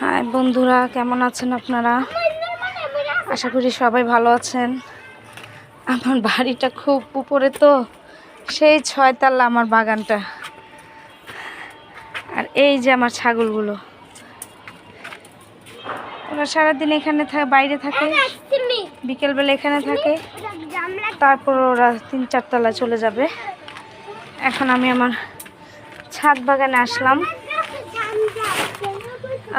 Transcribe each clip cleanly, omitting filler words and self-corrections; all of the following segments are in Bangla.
হাই বন্ধুরা, কেমন আছেন আপনারা? আশা করি সবাই ভালো আছেন। আমার বাড়িটা খুব উপরে, তো সেই 6 তলা আমার বাগানটা। আর এই যে আমার ছাগলগুলো, ওরা সারাদিন এখানে থাকে, বাইরে থাকে, বিকেলবেলা এখানে থাকে, তারপর ওরা 3-4 তলায় চলে যাবে। এখন আমি আমার ছাদ বাগানে আসলাম।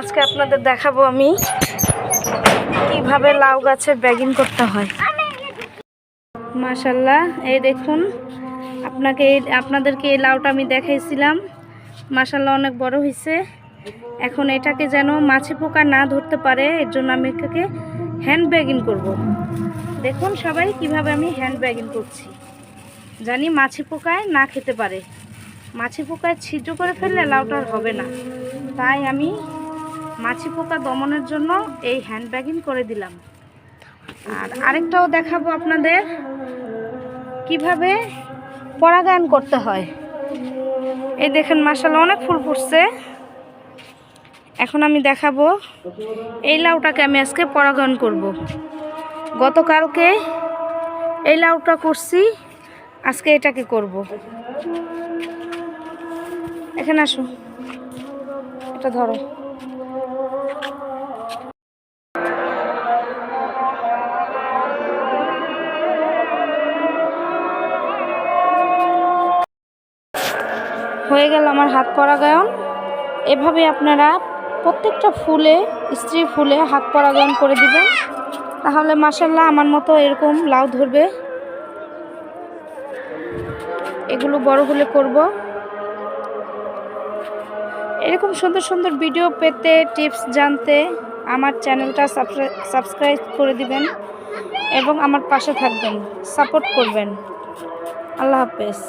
আজকে আপনাদের দেখাবো আমি কিভাবে লাউ গাছের ব্যাগিং করতে হয়। মাশাআল্লাহ, এই দেখুন, আপনাদেরকে এই লাউটা আমি দেখাইছিলাম। মাশাআল্লাহ, অনেক বড় হয়েছে। এখন এটাকে যেন মাছি পোকা না ধরতে পারে, এর জন্য আমি এটাকে হ্যান্ড ব্যাগিং করব। দেখুন সবাই কিভাবে আমি হ্যান্ড ব্যাগিং করছি, জানি মাছি পোকায় না খেতে পারে। মাছি পোকায় ছিদ্র করে ফেললে লাউটা হবে না, তাই আমি মাছি পোকা দমনের জন্য এই হ্যান্ড ব্যাগিং করে দিলাম। আর আরেকটাও দেখাবো আপনাদের কিভাবে পরাগায়ন করতে হয়। এই দেখেন, মাশাআল্লাহ অনেক ফুল ফুটছে। এখন আমি দেখাবো এই লাউটাকে আমি আজকে পরাগায়ন করব। গতকালকে এই লাউটা করছি, আজকে এটাকে করব। এখানে আসো, এটা ধরো। হয়ে গেল আমার হাত পরাগায়ন। এভাবে আপনারা প্রত্যেকটা ফুলে, স্ত্রী ফুলে হাত পরাগায়ন করে দিবেন, তাহলে মাশাআল্লাহ আমার মতো এরকম লাউ ধরবে। এগুলো বড় হলে করব। এরকম সুন্দর সুন্দর ভিডিও পেতে, টিপস জানতে আমার চ্যানেলটা সাবস্ক্রাইব করে দিবেন এবং আমার পাশে থাকবেন, সাপোর্ট করবেন। আল্লাহ হাফেজ।